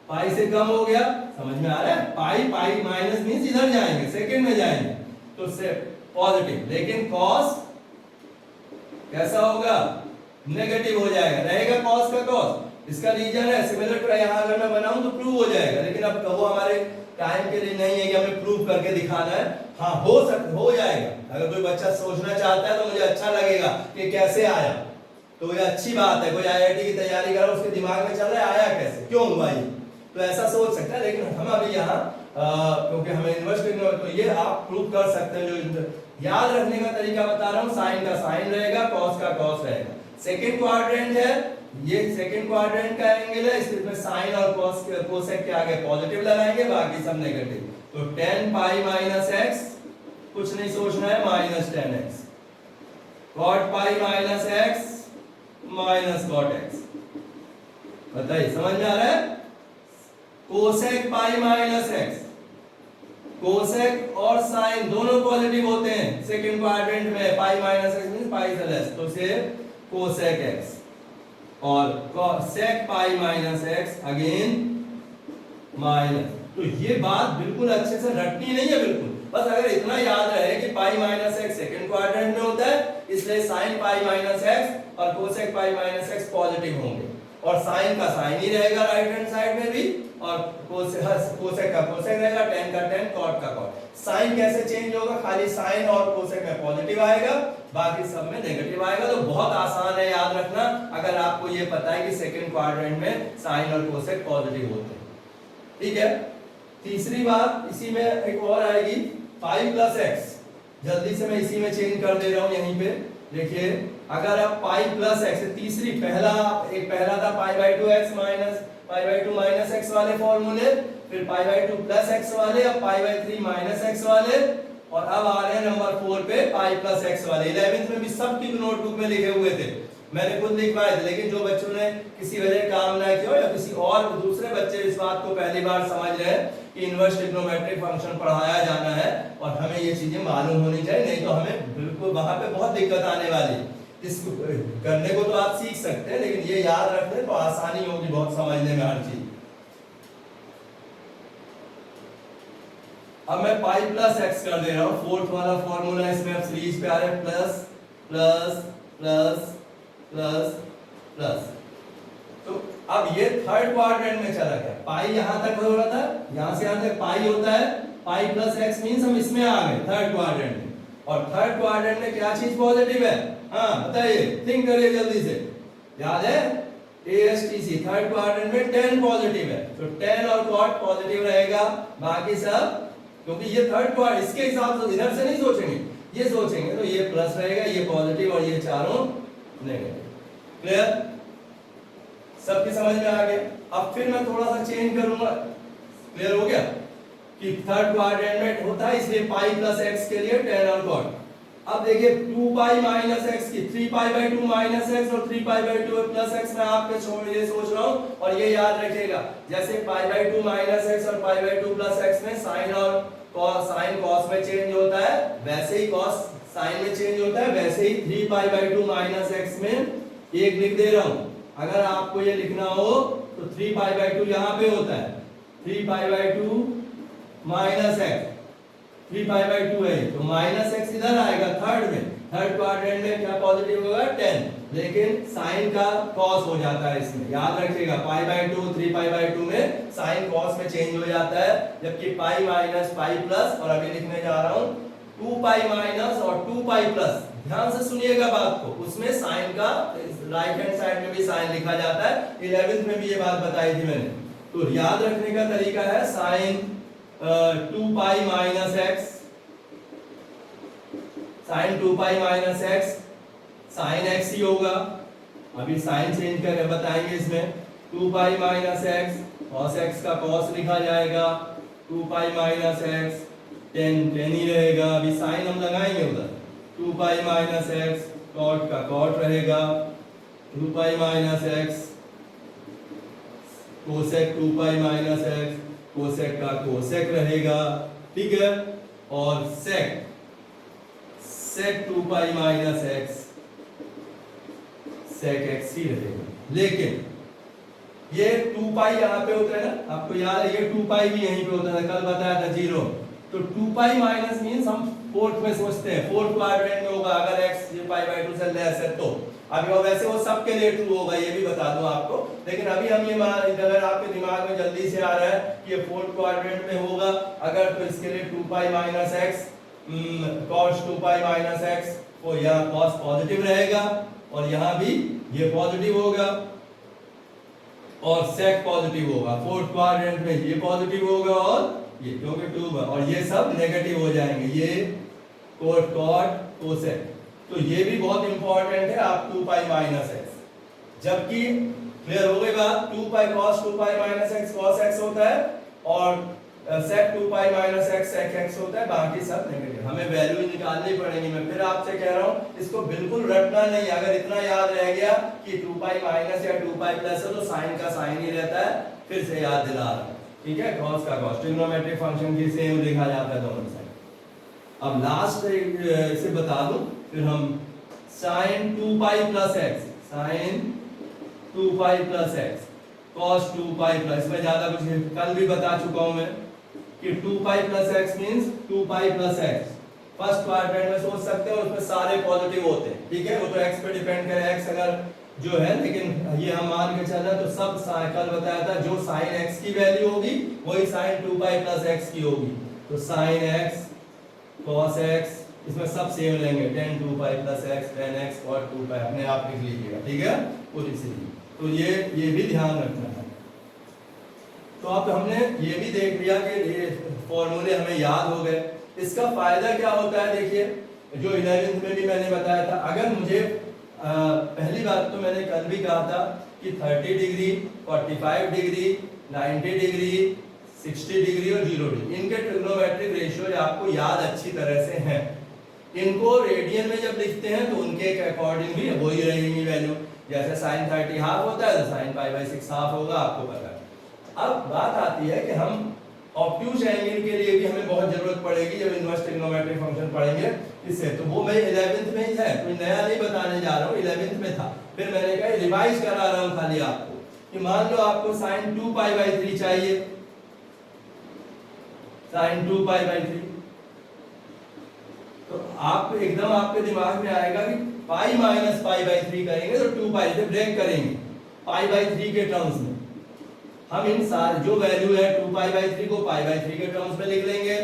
A: पाई से कम हो गया, समझ में आ रहा है। पाई पाई माइनस मींस इधर जाएंगे, सेकंड में जाएंगे, तो से पॉजिटिव, लेकिन कॉस कैसा होगा, नेगेटिव हो जाएगा, रहेगा कॉस का कॉस। इसका रीजन है सिमिलर टू, यहाँ अगर मैं बनाऊं तो प्रूव हो जाएगा, लेकिन अब कहो हमारे टाइम के लिए नहीं है कि हमें प्रूव करके दिखाना है। हाँ हो जाएगा, अगर कोई बच्चा सोचना चाहता है तो मुझे अच्छा लगेगा कि कैसे आया, तो ये अच्छी बात है। कोई आईआईटी की तैयारी कर रहा है, उसके दिमाग में चल रहा है आया कैसे, क्यों हुआ ये, तो ऐसा सोच सकता है। लेकिन हम अभी यहाँ क्योंकि हमें इन्वर्स ट्रिग्नोमेट्री, तो ये आप प्रूव कर सकते हैं। जो याद रखने का तरीका बता रहा हूँ, साइन का साइन रहेगा, कॉस का कॉस रहेगा। सेकंड क्वाड्रेंट है, ये सेकंड क्वाड्रेंट का एंगल है, इसमें साइन और कॉस कोसेक के आगे पॉजिटिव लगाएंगे, बाकी सब नेगेटिव। तो 10 पाई माइनस एक्स, कुछ नहीं सोचना है, minus 10x। Cot pi minus x minus cot x. बताइए समझ में आ रहा है? Cosec pi minus x, cosec और साइन दोनों पॉजिटिव होते हैं सेकंड क्वाड्रेंट में, pi minus x means pi से लेस, तो से कोसेक एक्स और cosec pi minus x again minus. तो ये बात बिल्कुल अच्छे से रटनी नहीं है बिल्कुल, बस अगर इतना याद रहे कि पाई माइनस एक्स सेकंड क्वाड्रेंट में होता है, इसलिए साइन पाई माइनस एक्स और cosec pi minus x positive होंगे, और साइन का साइन ही रहेगा राइट हैंड साइड में भी, और कोसेक का कोसेक रहेगा, टेन का टेन, कॉट का कॉट। साइन कैसे चेंज होगा? खाली साइन और कोसेक में पॉजिटिव आएगा, बाकी सब में नेगेटिव आएगा। तो बहुत आसान है याद रखना, अगर आपको ये पता है कि सेकंड क्वाड्रेंट में साइन और कोसेक पॉजिटिव होते हैं। ठीक है, तीसरी बात इसी में एक और आएगी, पाई प्लस एक्स। जल्दी से मैं इसी में चेंज कर दे रहा हूं यहीं पे। देखिए अगर आप पाई प्लस एक्स, तीसरी पहला था pi by two x minus pi by two minus x वाले फॉर्मूले, फिर pi by two plus x वाले, अब pi by three minus x वाले, और अब आ रहे हैं नंबर 4 पे पाई प्लस एक्स वाले। 11th में भी सब टिक नोटबुक में लिखे हुए थे, मैंने खुद लिखवाए थे, लेकिन जो बच्चों ने किसी वजह काम ना किया या किसी और दूसरे बच्चे इस बात को पहली बार समझ रहे हैं कि इनवर्स ट्रिग्नोमेट्रिक फंक्शन पढ़ाया जाना है और हमें ये चीजें मालूम होनी चाहिए, नहीं तो हमें बिल्कुल वहां पे बहुत दिक्कत आने वाली। इसको करने को तो आप सीख सकते हैं, लेकिन ये याद रख लें तो आसानी होगी बहुत समझने में हर चीज। अब मैं पाई प्लस एक्स कर दे रहा हूं, फोर्थ वाला फॉर्मूला इसमें अब सीरीज पे आ रहा है, plus plus plus plus plus. तो अब ये थर्ड क्वाड्रेंट में चला गया, पाई यहां तक हो रहा था, यहां से यहां तक पाई होता है, पाई प्लस एक्स मींस हम इसमें आ गए थर्ड क्वाड्रेंट में, और थर्ड क्वाड्रेंट में क्या चीज पॉजिटिव है? हाँ बताइए, थिंक करिए जल्दी से, याद है? ASTC थर्ड क्वाड्रेंट में 10 पॉजिटिव है, तो 10 और कॉट पॉजिटिव रहेगा, बाकी सब, क्योंकि ये थर्ड क्वाड्रेंट इसके हिसाब से इधर से नहीं सोचेंगे, ये सोचेंगे तो ये प्लस रहेगा, ये पॉजिटिव और ये चारों नेगेटिव। क्लियर? सबकी समझ में आ गया? अब फिर मैं थोड़ा सा चेंज करूंगा, क्लियर हो गया कि थर्ड क्वाड्रेंट में होता है, इसलिए पाई प्लस एक्स के लिए 10 और कॉट। अब देखिए 2 पाई माइनस एक्स की 3 पाई बाई 2 माइनस एक्स और 3 पाई बाई 2 प्लस एक्स में आपके छोड़ ये सोच रहा हूं, और ये याद रखिएगा जैसे पाई बाई 2 माइनस एक्स और पाई बाई 2 प्लस एक्स में साइन और कॉस, साइन कॉस में चेंज होता है, वैसे ही कॉस साइन में चेंज होता है, वैसे ही 3 पाई बाई 2 माइनस एक्स में एक लिख दे रहा हूं। अगर आपको ये लिखना हो तो 3 पाई बाई 2 यहां पे होता है, 3 pi by 2 minus x, 3 pi by 2 है तो माइनस एक्स इधर आएगा थर्ड में, थर्ड क्वाड्रेंट में क्या पॉजिटिव होगा? 10, लेकिन साइन का कॉस हो जाता है इसमें, याद रखिएगा पाई बाई 2 3 पाई बाई 2 में साइन कॉस में चेंज हो जाता है, जबकि पाई माइनस पाई प्लस, और अभी लिखने जा रहा हूं 2 पाई माइनस और 2 पाई प्लस, ध्यान से सुनिएगा बात को, उसमें साइन का राइट हैंड साइड में भी साइन लिखा जाता है, 11th में भी ये बात बताई थी मैंने। तो याद रखने का तरीका है sine 2 pi minus x, sine 2 pi minus x, sine x ही होगा, अभी साइन चेंज करके बताएंगे इसमें, 2 pi minus x, cos x का कॉस लिखा जाएगा, 2 पाई माइनस एक्स, 10 ही रहेगा, अभी साइन हम लगाएंगे उधर, 2 पाई माइनस एक्स, कॉट का कॉट रहेगा, 2 pi minus x, cosec 2 pi minus x, cosec का कोसेक रहेगा, ठीक है, और sec 2 pi minus x, sec x ही रहेगा। लेकिन ये 2 पाई यहाँ पे होता है ना, आपको याद है ये 2 पाई भी यहीं पे होता था, कल बताया था 0, तो 2 पाई माइनस मींस हम फोर्थ में सोचते हैं, फोर्थ क्वाड्रेंट में होगा अगर x पाई बाई 2 से लेस है तो, अभी वो वैसे वो सबके लिए ट्रू होगा, ये भी बता दूं आपको, लेकिन अभी हम ये अगर आपके दिमाग में जल्दी से आ रहा है कि ये फोर्थ क्वाड्रेंट में होगा अगर, तो इसके लिए 2 pi minus x cos 2 pi minus x, तो यहाँ cos पॉजिटिव रहेगा और यहाँ भी ये पॉजिटिव होगा और sec पॉजिटिव होगा, फोर्थ क्वाड्रेंट में ये पॉजिटिव होगा और ये क्योंकि 2 और ये सब नेगेटिव हो जाएंगे, ये cot cot cosec, तो ये भी बहुत इंपॉर्टेंट है आप 2 पाई माइनस एक्स, जबकि क्लियर हो गई बात, 2 पाई cos 2 pi minus x cos x होता है और sec 2 pi minus x sec x होता है, बाकी सब नेगेटिव। हमें वैल्यू निकालनी पड़ेगी। मैं फिर आपसे कह रहा हूँ इसको बिल्कुल रटना नहीं। अगर इतना याद रह गया कि 2 pi माइनस या 2 pi प्लस है तो साइन का साइन ही रहता है, फिर से याद दिला रहा हूँ, ठीक है। cos का cos, ट्रिग्नोमेट्रिक फंक्शन की सेम लिखा जाता है दोनों साइड। अब लास्ट इसे बता दूं, फिर हम sin 2 pi plus x, sin 2 pi plus x cos 2 pi plus, इसमें ज्यादा कुछ कल भी बता चुका हूं मैं कि 2 pi plus x means 2 pi plus x। First quadrant में सोच सकते हो, उसमें सारे पॉजिटिव होते हैं, ठीक है। वो तो x पे डिपेंड करे, x अगर जो है, लेकिन ये हम मान के चल रहे हैं तो सब कल बताया था जो sin x की वैल्यू होगी वही sin 2 pi प्लस x की होगी। तो sin x cos x, इसमें सब सेम लेंगे, tan 2 pi plus x tan x cos 2 pi, अपने आप लिख लीजिएगा, ठीक है, पूरी सीरीज। तो ये भी ध्यान रखना है। तो अब हमने ये भी देख लिया कि ये फॉर्मूले हमें याद हो गए। इसका फायदा क्या होता है, देखिए, जो 11th में भी मैंने बताया था। अगर मुझे पहली बात तो मैंने कल भी कहा था कि 30 डिग्री, 45 डिग्री, 90 डिग्री, 60 डिग्री और 0 डिग्री, इनके ट्रिग्नोमेट्रिक रेशियो आपको याद अच्छी तरह से हैं। इनको रेडियन में जब लिखते हैं तो उनके अकॉर्डिंग भी वही रहेगी वैल्यू। जैसे sin 30 हाफ होता है तो sin पाई बाई 6 हाफ होगा, आपको पता है। अब बात आती है कि हम ऑब्ट्यूज एंगल के लिए भी हमें बहुत जरूरत पड़ेगी जब इनवर्स ट्रिग्नोमेट्रिक फंक्शन पढ़ेंगे इससे। तो वो मैं 11th में ही है, कोई नया नहीं बताने जा रहा हूँ, 11th में था। फिर मैंने कहा रिवाइज करा रहा हूँ खाली आपको, कि मान लो आपको sin 2 पाई बाई 3 चाहिए, sin 2 पाई बाई 3, तो आप एकदम आपके दिमाग में आएगा कि पाई माइनस पाई बाई 3 करेंगे तो 2 पाई से ब्रेक करेंगे पाई बाई 3 के टर्म्स में। हम इन सारे जो वैल्यू है 2 पाई बाई 3 को पाई बाई 3 के टर्म्स में लिख लेंगे,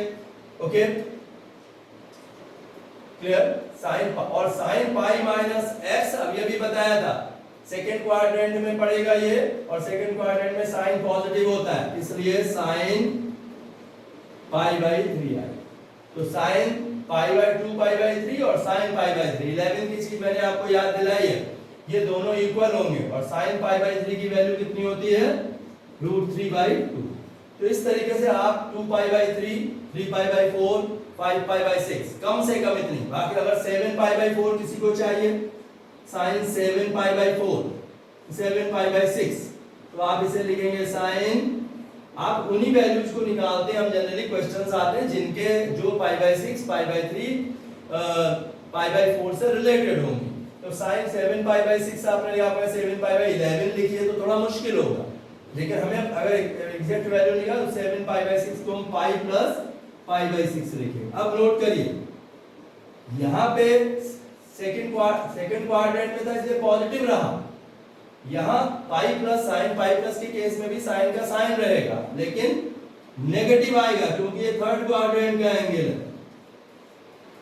A: ओके, क्लियर। साइन और साइन पाई माइनस x, अब ये भी बताया था, सेकेंड क्वाड्रेंट में पड़ेगा ये, और सेकेंड क्वाड्रेंट में साइन पॉजिटिव होता है, इसलिए साइन पाई बाई 3 आए। तो sine pi by 2 pi by 3 और साइन पाई बाई 3, 11 की चीज मैंने आपको याद दिलाई है, ये दोनों इक्वल होंगे। और साइन पाई बाई 3 की वैल्यू कितनी होती है, √3 बाई 2। तो इस तरीके से आप 2 पाई by 3, 3 pi by 4, 5 pi by 6, कम से कम इतनी। बाकी अगर 7 पाई बाई 4 किसी को चाहिए, sine 7 pi by 4, 7 pi by 6, तो आप इसे लिखेंगे साइन, आप उन्हीं वैल्यूज को निकालते हैं, हम जनरली क्वेश्चंस आते हैं जिनके जो पाई by 6, pi by 3, pi by 4 से रिलेटेड होंगी। तो साइन 7 पाई बाई 6 आपने लिया, आपने 7 पाई बाई 11 लिखिए तो थोड़ा मुश्किल होगा, लेकिन हमें अगर एग्जैक्ट वैल्यू निकाल तो 7 पाई बाई 6 को हम पाई प्लस पाई बाई 6 लिखेंगे। अब नोट करिए, यहाँ पे सेकंड क्वाड्रेंट में था इसलिए पॉजिटिव रहा, यहाँ pi plus sign, pi plus के केस में भी साइन का साइन रहेगा लेकिन नेगेटिव आएगा क्योंकि ये थर्ड क्वाड्रेंट का एंगल है,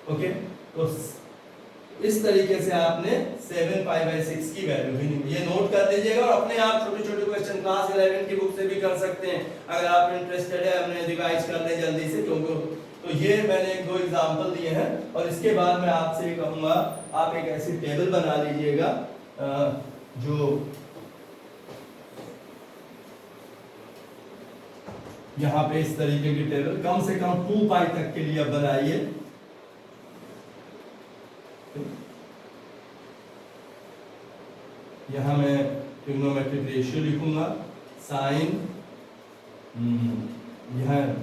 A: ओके। तो इस तरीके से आपने 7 पाई बाई 6 की वैल्यू भी ये नोट कर लीजिएगा, और अपने आप छोटे छोटे क्वेश्चन क्लास 11 की बुक से भी कर सकते हैं अगर आप इंटरेस्टेड है, हमने रिवाइज कर ले जल्दी से, क्योंकि तो ये मैंने 2 एग्जांपल दिए हैं। और इसके बाद मैं आपसे कहूंगा आप एक ऐसी टेबल बना लीजिएगा जो यहाँ पे इस तरीके की टेबल कम से कम 2 पाई तक के लिए बनाइए। यहाँ मैं ट्रिग्नोमेट्रिक रेशियो लिखूंगा, साइन, यह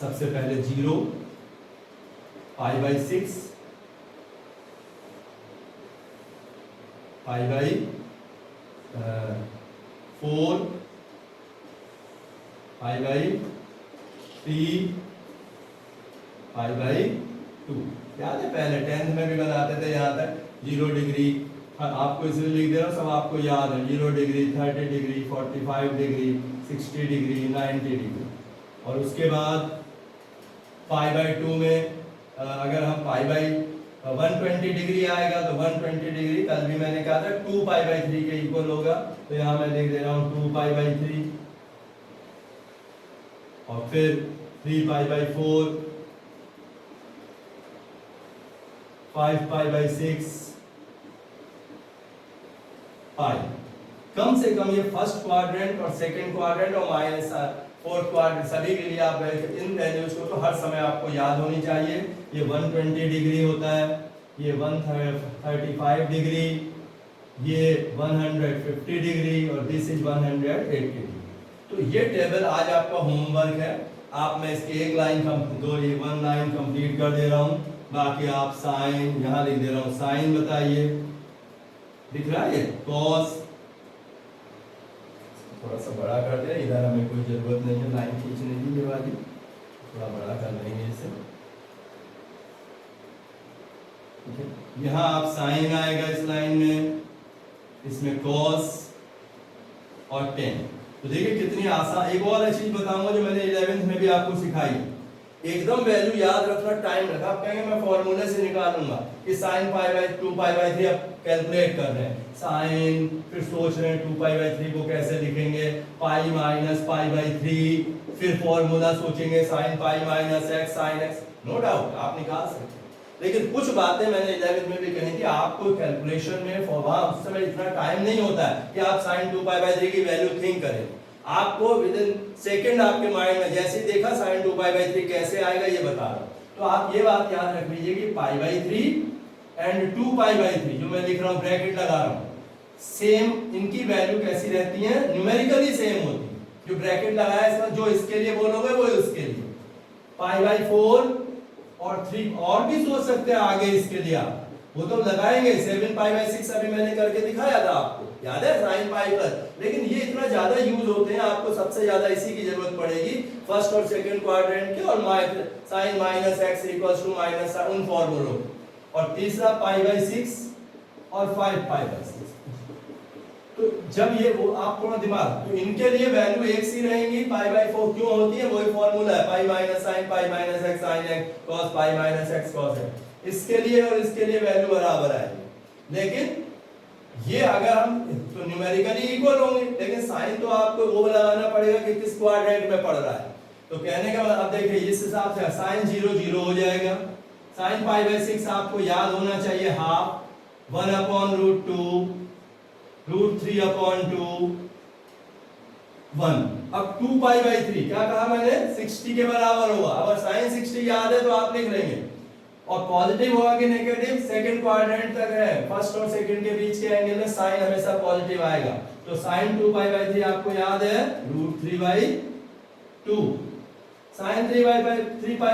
A: सबसे पहले 0, पाई by 6, pi by 4, pi by 3, pi by 2। याद है पहले 10th में भी बनाते थे, यहाँ तक 0 डिग्री, आपको इसलिए लिख दे रहा हूँ, सब आपको याद है, 0 degree, 30 degree, 45 degree, 60 degree, 90 degree. और उसके बाद पाई बाई 2 में अगर हम पाई बाई 120 डिग्री आएगा तो 120 डिग्री, कल भी मैंने कहा था 2 पाई बाई 3 के इक्वल होगा, तो यहाँ मैं लिख दे रहा हूँ 2 पाई बाई 3, और फिर 3 पाई बाई 4, 5 पाई बाई 6 पाई। कम से कम ये फर्स्ट क्वाड्रेंट और सेकंड क्वाड्रेंट और माइनस फोर्थ क्वाड्रेंट सभी के लिए आप इन वैल्यूज को तो हर समय आपको याद होनी चाहिए। ये 120 डिग्री होता है, ये 135 डिग्री, ये 150 डिग्री और दिस इज 180 डिग्री। तो ये टेबल आज आपका होमवर्क है। आप मैं इसकी एक लाइन ये 1 लाइन कंप्लीट कर दे रहा हूँ, बाकी आप साइन यहाँ लिख दे रहा हूँ। साइन बताइए, दिख रहा है ये कॉस, थोड़ा सा बड़ा कर दे, इधर हमें कोई जरूरत नहीं है लाइन खींचने की, ये वाली थोड़ा बड़ा कर देंगे इसे। यहाँ आप साइन आएगा इस लाइन में, इसमें कॉस और टेन। तो देखिए कितनी आसान। एक और चीज बताऊंगा जो मैंने 11th में भी आपको सिखाई, एकदम वैल्यू याद रखना, टाइम रखा। आप कहेंगे मैं फॉर्मूले से निकालूंगा कि sine pi by 2 pi by 3 आप कैलकुलेट कर रहे हैं साइन, फिर सोच रहे हैं 2 पाई बाई 3 को कैसे लिखेंगे, पाई माइनस पाई बाई 3, फिर फॉर्मूला सोचेंगे sine pi minus x sine x. No doubt आप निकाल सकते हैं, लेकिन कुछ बातें मैंने 11th में भी कही कि आपको कैलकुलेशन में वहां उस समय इतना टाइम नहीं होता है कि आप साइन 2 पाई बाई 3 की वैल्यू थिंक करें। आपको विद इन सेकंड आपके माइंड में जैसे ही देखा साइन 2 पाई बाई 3 कैसे आएगा ये बता रहा हूं। तो आप ये बात याद रख लीजिए कि पाई बाई 3 एंड 2 पाई बाई 3 जो मैं लिख रहा हूं ब्रैकेट लगा रहा हूं, सेम इनकी वैल्यू कैसी रहती है, न्यूमेरिकली सेम होती है। जो ब्रैकेट लगाया इसमें जो इसके लिए बोलोगे वो उसके लिए, पाई बाई 4 और 3 और भी सोच सकते हैं आगे इसके लिए आप, वो तो लगाएंगे। 7 पाई बाई 6 अभी मैंने करके दिखाया था आपको, याद है, साइन पाई प्लस। लेकिन ये इतना ज्यादा यूज होते हैं, आपको सबसे ज्यादा इसी की जरूरत पड़ेगी फर्स्ट और सेकंड क्वाड्रेंट के, और sine minus x equals to minus उन फॉर्मूलों। और तीसरा पाई बाई 6 और 5 पाई बाई 6। तो जब ये वो आप थोड़ा दिमाग, तो इनके लिए वैल्यू एक सी रहेंगी। पाई बाई 4 क्यों होती है, वही फॉर्मूला है, pi minus sign pi minus x sine x cos पाई माइनस एक्स कॉस एक्स। इसके लिए और इसके लिए वैल्यू बराबर आएगी, लेकिन ये अगर हम तो न्यूमेरिकली इक्वल होंगे, लेकिन साइन तो आपको वो लगाना पड़ेगा कि किस क्वाड्रेंट में पड़ रहा है। तो कहने का मतलब अब देखिए इस हिसाब से साइन 0 0 हो जाएगा। साइन पाई बाई 6 आपको याद होना चाहिए half, 1 upon root 2 root 3 upon 2 1। अब 2 पाई बाई 3 क्या कहा मैंने, 60 के बराबर होगा। अगर साइन 60 याद है तो आप लिख लेंगे, और पॉजिटिव होगा कि नेगेटिव, सेकंड क्वाड्रेंट तक है, फर्स्ट और सेकंड के बीच के एंगल में साइन हमेशा पॉजिटिव आएगा। तो साइन 2 पाई बाई 3 आपको याद है root 3 by 2। Sine 3 pi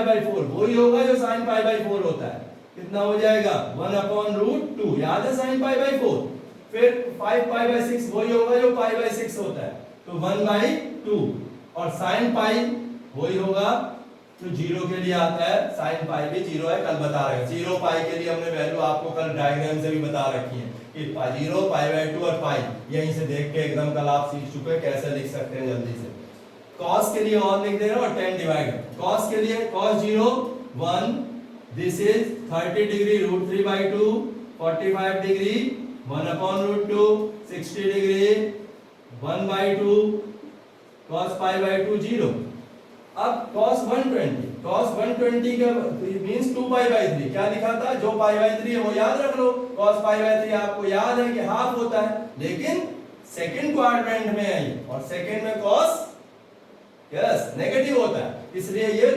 A: by 4 वही होगा जो साइन पाई बाई 4 होता है, कितना हो जाएगा 1 अपॉन रूट 2, याद है साइन पाई बाई 4। फिर 5 पाई बाई 6 वही होगा जो पाई बाई 6 होता है, तो 1 बाई 2। और साइन पाई वही होगा तो 0 के लिए आता है, साइन पाई भी 0 है, कल बता रहे हैं। 0 पाई के लिए हमने वैल्यू आपको कल डायग्राम से भी बता रखी है कि 0 पाई बाई 2 और पाई, यहीं से देख के एकदम कल आप सीख चुके हैं कैसे लिख सकते हैं जल्दी से। cos के लिए और लिख दे रहा हूं, और 10 डिवाइड cos के लिए cos 0 1, this is 30 degree root 3 by 2, 45 degree 1 upon root 2, 60 degree 1 by 2, cos pi by 2 0। अब cos 120 का मींस 2 पाई बाई 3 क्या लिखा था, जो पाई बाई 3 है वो याद रख लो। cos पाई बाई 3 आपको याद है कि हाफ होता है, लेकिन सेकंड क्वाड्रेंट में है और सेकंड में cos यस नेगेटिव होता है, इसलिए ये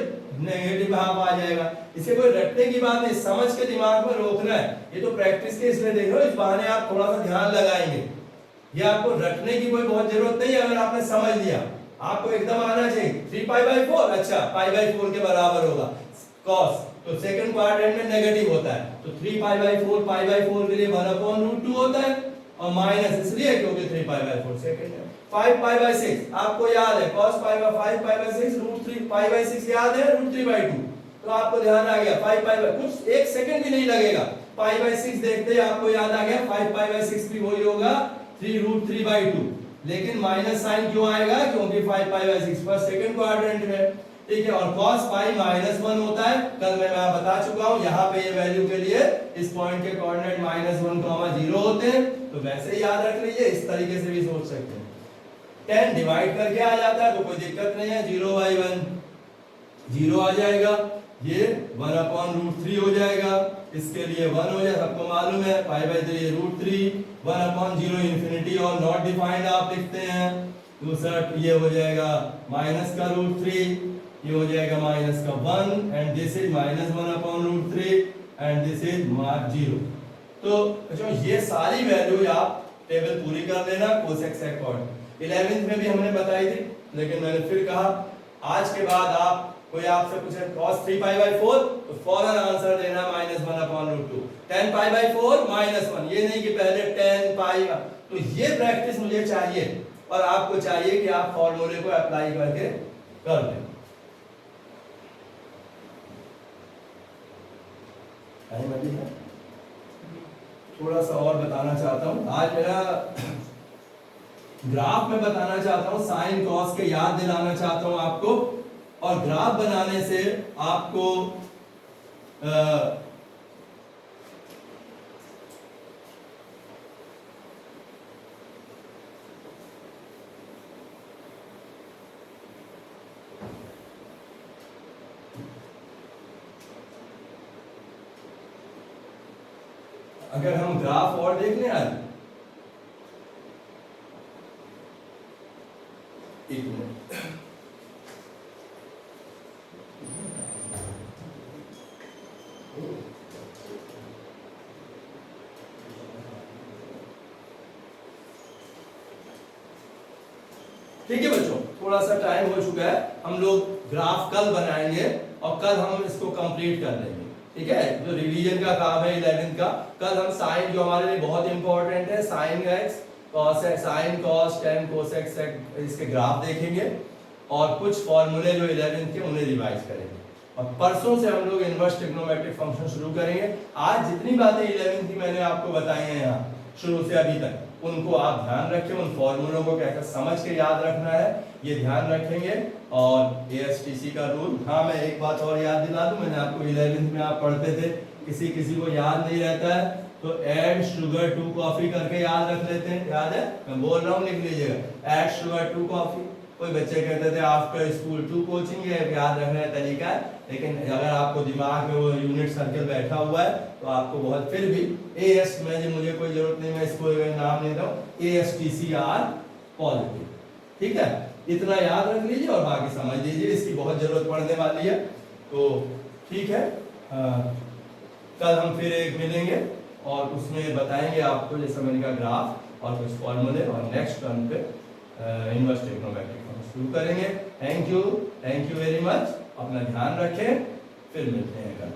A: नेगेटिव हाफ आ जाएगा। इसे कोई रटने की बात नहीं, समझ के दिमाग में रोकना है। ये तो प्रैक्टिस के इसलिए देख रहे हो, इस बहाने आप थोड़ा सा ध्यान लगाएंगे। ये आपको रटने की कोई बहुत जरूरत नहीं है, अगर आपने समझ लिया आपको एकदम आना चाहिए। 3 पाई बाई 4 अच्छा पाई बाई 4 के बराबर होगा cos, तो सेकंड क्वाड्रेंट में नेगेटिव होता है, तो 3 पाई बाई 4 पाई बाई 4 के लिए 1 अपॉन रूट 2 होता है, और माइनस इसलिए क्योंकि 3 पाई बाई 4 सेकंड है। 5 पाई बाई 6 आपको याद है, cos pi by 5 pi by 6 root 3 pi by 6 याद है रूट 3 बाई 2, तो आपको ध्यान आ गया। 5 पाई बाई कुछ एक सेकंड भी नहीं लगेगा, पाई बाई 6 देखते ही आपको याद आ गया 5 पाई बाई 6 भी वही होगा 3 रूट 3 बाई 2। लेकिन माइनस साइन क्यों आएगा, क्योंकि 5 पाई बाई 6 पर सेकंड क्वाड्रेंट में, ठीक है। और cos पाई माइनस 1 होता है, कल मैं बता चुका हूं। यहाँ पे ये वैल्यू के लिए इस पॉइंट के कोऑर्डिनेट -1, 0 होते हैं, तो वैसे ही याद रख लीजिए, इस तरीके से भी सोच सकते हैं। 10 डिवाइड करके आ जाता है तो कोई दिक्कत नहीं है, 0 बाई 1 0 आ जाएगा, ये 1 अपॉन रूट 3 हो जाएगा, इसके लिए 1 हो जाए, सबको मालूम है pi by 3 root 3, 1 upon 0 infinity और नॉट डिफाइंड आप लिखते हैं। दूसरा ये हो जाएगा माइनस का रूट 3, ये हो जाएगा माइनस का 1 and this is minus 1 upon root 3 and this is 0। तो बच्चों ये सारी वैल्यू आप टेबल पूरी कर लेना कोसेक सेक कॉट। 11th में भी हमने बताई थी, लेकिन मैंने फिर कहा आज के बाद आप कोई आपसे पूछे cos 3 पाई बाई 4 तो फौरन आंसर देना minus 1 upon root 2, 10 pi by 4 minus 1, ये नहीं कि पहले 10 पाई। तो ये प्रैक्टिस मुझे चाहिए और आपको चाहिए कि आप फॉर्मूले को अप्लाई करके कर दें। थोड़ा सा और बताना चाहता हूं, आज मेरा ग्राफ में बताना चाहता हूं, साइन कॉस के याद दिलाना चाहता हूं आपको। और ग्राफ बनाने से आपको अगर हम ग्राफ और देख लें आज, एक मिनट, ठीक है बच्चों, थोड़ा सा टाइम हो चुका है, हम लोग ग्राफ कल बनाएंगे और कल हम इसको कंप्लीट कर लेंगे। ठीक है, जो रिवीजन का काम है 11th का, कल हम साइन, जो हमारे लिए बहुत इंपॉर्टेंट है, sine x cos x, sine cos tan cosec sec, इसके ग्राफ देखेंगे और कुछ फॉर्मूले जो 11th के उन्हें रिवाइज करेंगे। और परसों से हम लोग इनवर्स ट्रिग्नोमेट्रिक फंक्शन शुरू करेंगे। आज जितनी बातें 11th की मैंने आपको बताई हैं यहाँ शुरू से अभी तक, उनको आप ध्यान रखें, उन फॉर्मूलों को कैसे समझ के याद रखना है ये ध्यान रखेंगे। और एएसटीसी का रूल, हाँ मैं एक बात और याद दिला दूं, मैंने आपको 11th में आप पढ़ते थे, किसी को याद नहीं रहता है तो ऐड शुगर टू कॉफी करके याद रख लेते हैं, याद है, मैं बोल रहा हूँ, लिख लीजिएगा, ऐड शुगर टू कॉफी। कोई बच्चे कहते थे आफ्टर स्कूल टू कोचिंग, ये याद रखने का तरीका है, लेकिन अगर आपको दिमाग में वो यूनिट सर्कल बैठा हुआ है तो आपको बहुत, फिर भी एएस में मुझे कोई जरूरत नहीं, मैं इसको नाम नहीं दूं, एएसटीसीआर पॉजिटिव, ठीक है, इतना याद रख लीजिए और बाकी समझ लीजिए, इसकी बहुत जरूरत पड़ने वाली है। तो ठीक है, कल हम फिर एक मिलेंगे और उसमें बताएंगे आपको जैसे मैंने कहा ग्राफ और कुछ फॉर्मूले, और नेक्स्ट टर्न पे इनवर्स ट्रिग्नोमेट्रिक शुरू करेंगे। थैंक यू वेरी मच, अपना ध्यान रखें, फिर मिलते हैं कल।